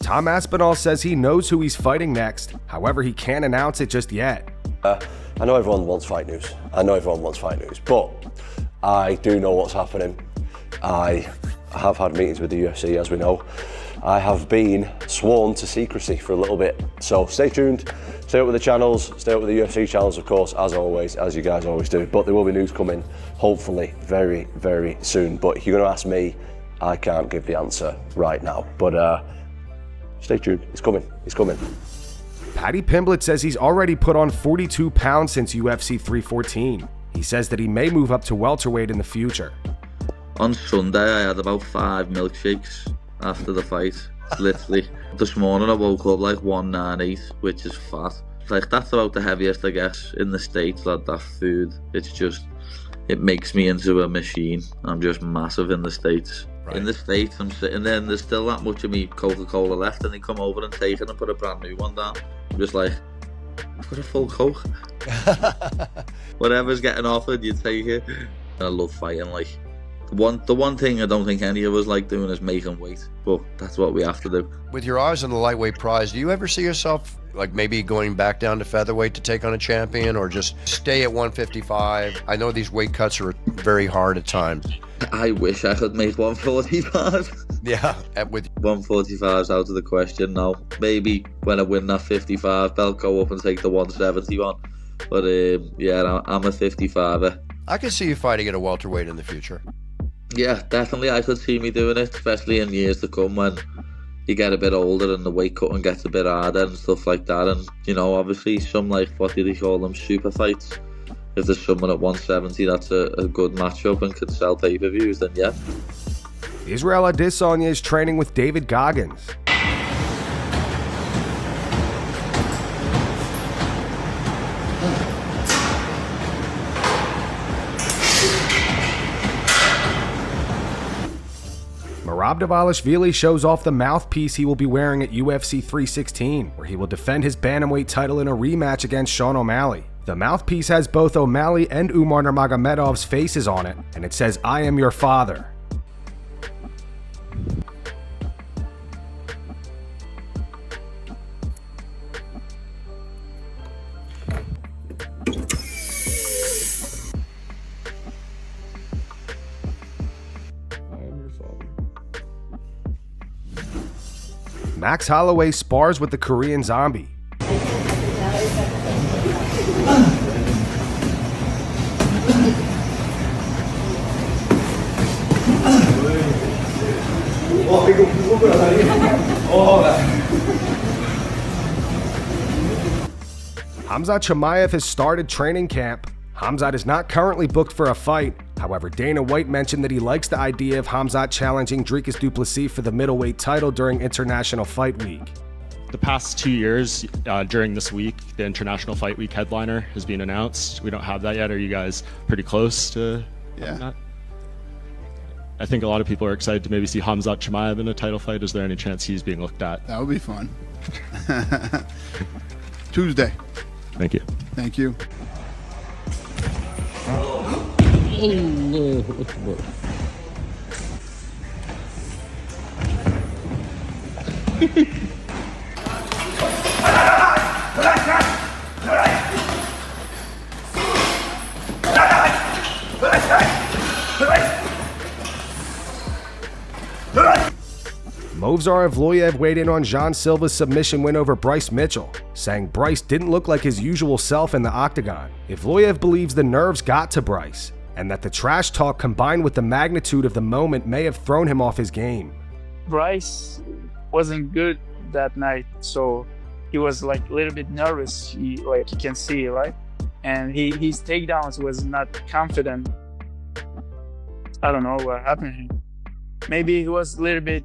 Tom Aspinall says he knows who he's fighting next, however he can't announce it just yet. I know everyone wants fight news, but I do know what's happening. I have had meetings with the UFC, as we know. I have been sworn to secrecy for a little bit, so stay tuned, stay up with the channels, stay up with the UFC channels, of course, as always, as you guys always do, but there will be news coming, hopefully, very, very soon. But if you're going to ask me, I can't give the answer right now, but stay tuned, it's coming. Paddy Pimblett says he's already put on 42 pounds since UFC 314. He says that he may move up to welterweight in the future. On Sunday, I had about 5 milkshakes after the fight, literally. This morning I woke up like 198, which is fat. Like, that's about the heaviest, I guess, in the States, that food. It's just, it makes me into a machine. I'm just massive in the States. Right. In the States, I'm sitting there and there's still that much of me Coca-Cola left, and they come over and take it and put a brand new one down. I'm just like, I've got a full Coke. Whatever's getting offered, you take it. And I love fighting, like. The one thing I don't think any of us like doing is making weight, but that's what we have to do. With your eyes on the lightweight prize, do you ever see yourself like maybe going back down to featherweight to take on a champion, or just stay at 155? I know these weight cuts are very hard at times. I wish I could make 145. Yeah, with 145's out of the question now. Maybe when I win that 55 belt, go up and take the 171. But yeah, I'm a 55er. I could see you fighting at a welterweight in the future. Yeah, definitely. I could see me doing it, especially in years to come when you get a bit older and the weight cutting gets a bit harder and stuff like that. And, you know, obviously some, like, what do they call them, super fights. If there's someone at 170 that's a good matchup and could sell pay-per-views, then yeah. Israel Adesanya is training with David Goggins. Merab Dvalishvili shows off the mouthpiece he will be wearing at UFC 316, where he will defend his bantamweight title in a rematch against Sean O'Malley. The mouthpiece has both O'Malley and Umar Nurmagomedov's faces on it, and it says, "I am your father." Max Holloway spars with the Korean Zombie. Khamzat Chimaev has started training camp. Khamzat is not currently booked for a fight. However, Dana White mentioned that he likes the idea of Khamzat challenging Dricus du Plessis for the middleweight title during International Fight Week. The past 2 years, during this week, the International Fight Week headliner has been announced. We don't have that yet. Are you guys pretty close to that? I think a lot of people are excited to maybe see Khamzat Chimaev in a title fight. Is there any chance he's being looked at? That would be fun. Tuesday. Thank you. Thank you. Movsar Evloev weighed in on Jean Silva's submission win over Bryce Mitchell, saying Bryce didn't look like his usual self in the octagon. Evloev believes the nerves got to Bryce, and that the trash talk combined with the magnitude of the moment may have thrown him off his game. Bryce wasn't good that night, so he was like a little bit nervous, you can see, right? And his takedowns was not confident. I don't know what happened to him. Maybe he was a little bit,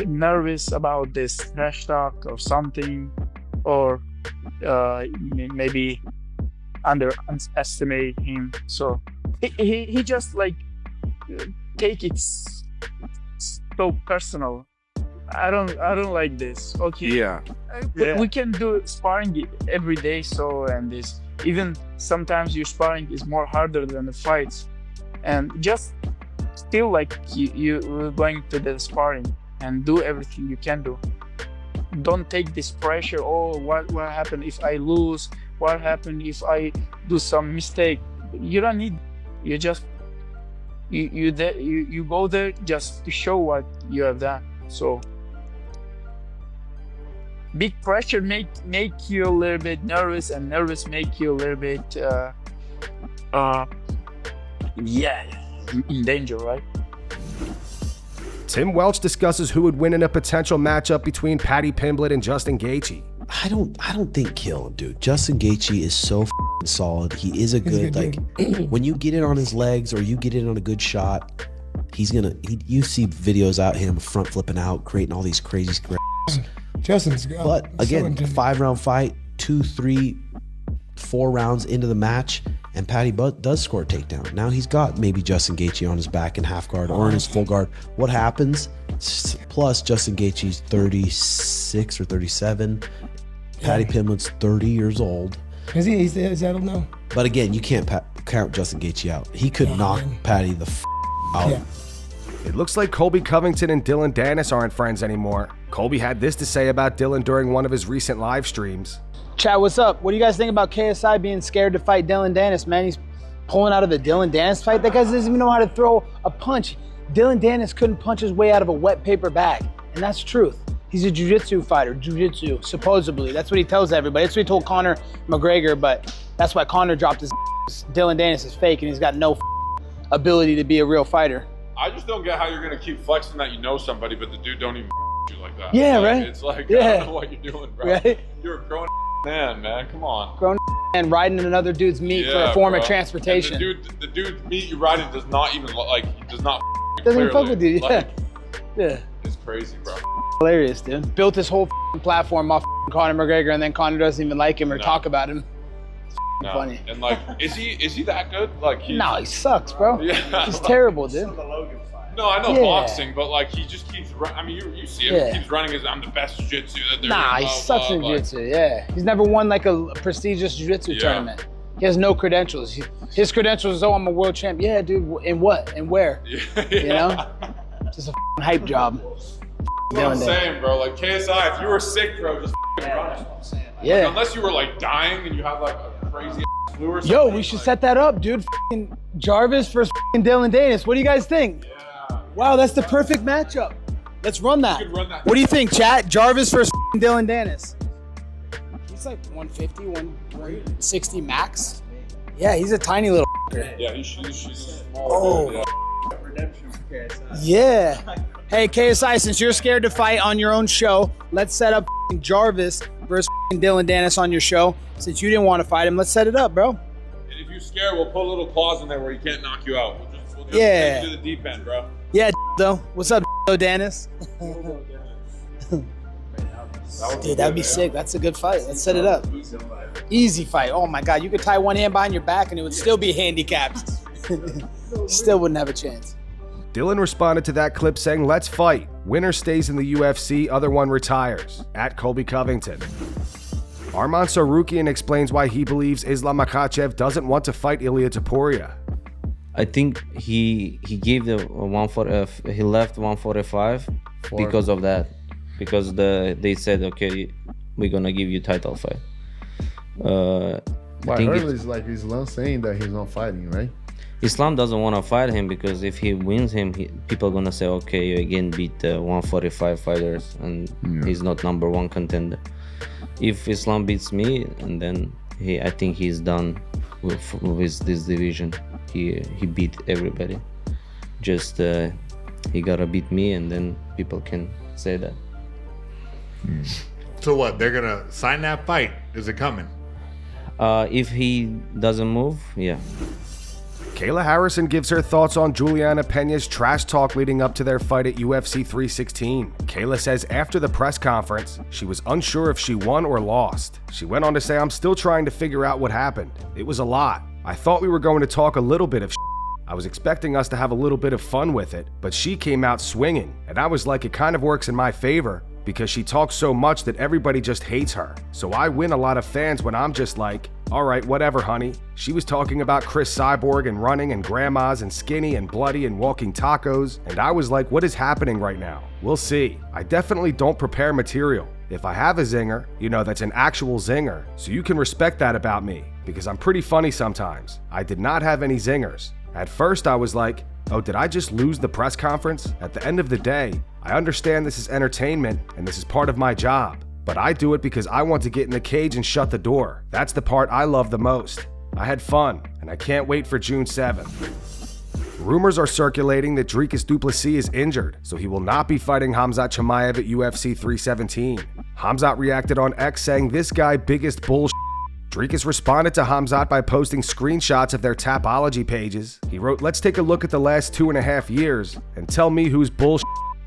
nervous about this trash talk or something, or maybe underestimate him. So he just like take it so personal. I don't like this. Okay. Yeah. We can do sparring every day. So, and this, even sometimes your sparring is more harder than the fights. And just still like you're going to the sparring and do everything you can do. Don't take this pressure. Oh, what happened if I lose? What happened if I do some mistake? You don't need. You just you go there just to show what you have done. So big pressure make you a little bit nervous, and nervous make you a little bit in danger, right? Tim Welch discusses who would win in a potential matchup between Paddy Pimblett and Justin Gaethje. I don't think kill him, dude. Justin Gaethje is so solid. He is a good, like, when you get it on his legs or you get it on a good shot, you see videos out him front flipping out, creating all these crazy scripts. Justin's but again, 5-round fight, 2, 3, 4 rounds into the match, and Paddy does score a takedown. Now he's got maybe Justin Gaethje on his back in half guard or in his full guard. What happens? Plus, Justin Gaethje's 36 or 37. Paddy Pimblett's 30 years old. Is he? Is that old now? But again, you can't count Justin Gaethje out. He could knock Paddy the out. Yeah. It looks like Colby Covington and Dillon Danis aren't friends anymore. Colby had this to say about Dillon during one of his recent live streams. Chat, what's up? What do you guys think about KSI being scared to fight Dillon Danis, man? He's pulling out of the Dillon Danis fight. That guy doesn't even know how to throw a punch. Dillon Danis couldn't punch his way out of a wet paper bag, and that's truth. He's a jiu-jitsu fighter, supposedly. That's what he tells everybody. That's what he told Conor McGregor, but that's why Conor dropped his Dillon Danis is fake, and he's got no ability to be a real fighter. I just don't get how you're gonna keep flexing that you know somebody, but the dude don't even you like that. Yeah, like, right? It's like, yeah. I don't know what you're doing, bro. Right? You're a grown man, come on. Grown man riding in another dude's meat for a form of transportation. And the dude meat you riding does not even, like, he does not doesn't even fuck with you, yeah. Like, yeah. It's crazy, bro. Hilarious, dude. Built his whole platform off Conor McGregor, and then Conor doesn't even like him or talk about him. It's funny. And like, is he that good? Like, no, he sucks, bro. Yeah. He's terrible, dude. No, I know boxing, but like he just keeps running. I mean, you see him, he keeps running as I'm the best jiu-jitsu that there is. Nah, he sucks in jiu-jitsu, yeah. He's never won like a prestigious jiu-jitsu tournament. He has no credentials. His credentials is, oh, I'm a world champ. Yeah, dude, in what? And where? You know? Just a hype job. That's what I'm saying, bro. Like, KSI, if you were sick, bro, just run. Yeah. Like, unless you were like dying and you have like a crazy flu or something. Yo, we should set that up, dude. Jarvis versus Dillon Danis. What do you guys think? Wow, that's the perfect matchup. Let's run that. What do you think, chat? Jarvis versus Dillon Danis. He's like 150, 160 max. Yeah, he's a tiny little. Yeah, she's small. Oh. Yeah. Hey, KSI, since you're scared to fight on your own show, let's set up Jarvis versus Dillon Danis on your show. Since you didn't want to fight him, let's set it up, bro. And if you're scared, we'll put a little clause in there where he can't knock you out. We'll just take you to the deep end, bro. Yeah, though. What's up, Danis? Dude, that'd be sick. That's a good fight. Let's set it up. Easy fight. Oh my God, you could tie one hand behind your back and it would still be handicapped. Still wouldn't have a chance. Dillon responded to that clip saying, "Let's fight. Winner stays in the UFC, other one retires." At Colby Covington. Arman Tsarukyan explains why he believes Islam Makhachev doesn't want to fight Ilia Topuria. I think he gave the he left 145 because of that, because they said, okay, we're gonna give you title fight. I heard it's like Islam saying that he's not fighting, right? Islam doesn't want to fight him because if he wins him, people are gonna say, okay, you again beat the 145 fighters and he's not #1 contender. If Islam beats me, and then I think he's done with this division. He beat everybody. Just he gotta beat me, and then people can say that. So what? They're gonna sign that fight? Is it coming? If he doesn't move, yeah. Kayla Harrison gives her thoughts on Julianna Pena's trash talk leading up to their fight at UFC 316. Kayla says after the press conference, she was unsure if she won or lost. She went on to say, "I'm still trying to figure out what happened. It was a lot. I thought we were going to talk a little bit of shit. I was expecting us to have a little bit of fun with it, but she came out swinging, and I was like, it kind of works in my favor because she talks so much that everybody just hates her. So I win a lot of fans when I'm just like, Alright, whatever, honey. She was talking about Chris Cyborg and running and grandmas and skinny and bloody and walking tacos, and I was like, what is happening right now? We'll see. I definitely don't prepare material. If I have a zinger, you know, that's an actual zinger, so you can respect that about me, because I'm pretty funny sometimes. I did not have any zingers. At first I was like, oh, did I just lose the press conference? At the end of the day, I understand this is entertainment and this is part of my job, but I do it because I want to get in the cage and shut the door. That's the part I love the most. I had fun, and I can't wait for June 7th. Rumors are circulating that Dricus du Plessis is injured, so he will not be fighting Khamzat Chimaev at UFC 317. Khamzat reacted on X saying, this guy biggest bullshit. Dricus responded to Khamzat by posting screenshots of their Tapology pages. He wrote, let's take a look at the last 2.5 years and tell me who's bullshit.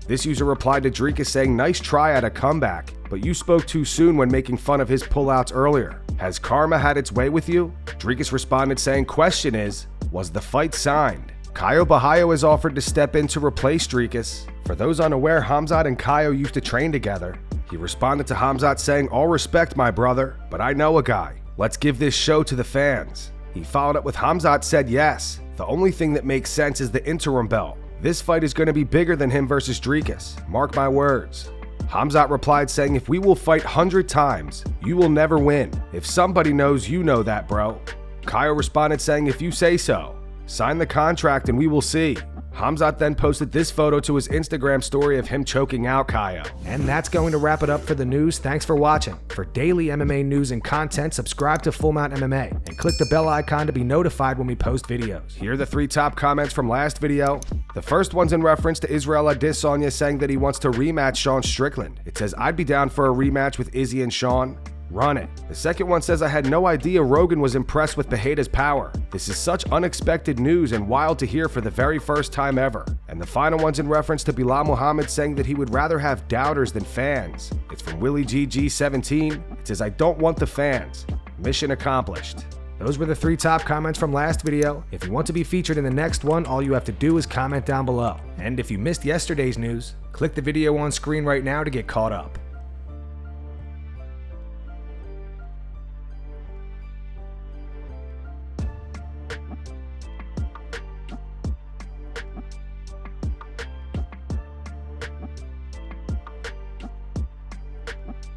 This user replied to Dricus saying, nice try at a comeback, but you spoke too soon when making fun of his pullouts earlier. Has karma had its way with you? Dricus responded saying, question is, was the fight signed? Caio Borralho has offered to step in to replace Dricus. For those unaware, Khamzat and Caio used to train together. He responded to Khamzat saying, all respect my brother, but I know a guy. Let's give this show to the fans. He followed up with Khamzat said yes. The only thing that makes sense is the interim belt. This fight is going to be bigger than him versus Dricus. Mark my words. Khamzat replied saying, if we will fight 100 times, you will never win. If somebody knows, you know that, bro. Caio responded saying, if you say so. Sign the contract and we will see. Khamzat then posted this photo to his Instagram story of him choking out Caio. And that's going to wrap it up for the news. Thanks for watching. For daily MMA news and content, subscribe to Full Mount MMA and click the bell icon to be notified when we post videos. Here are the 3 top comments from last video. The first one's in reference to Israel Adesanya saying that he wants to rematch Sean Strickland. It says, I'd be down for a rematch with Izzy and Sean. Run it. The second one says, I had no idea Rogan was impressed with Pereira's power. This is such unexpected news and wild to hear for the very first time ever. And the final one's in reference to Bilal Muhammad saying that he would rather have doubters than fans. It's from Willie GG17. It says, I don't want the fans. Mission accomplished. Those were the 3 top comments from last video. If you want to be featured in the next one, all you have to do is comment down below. And if you missed yesterday's news, click the video on screen right now to get caught up.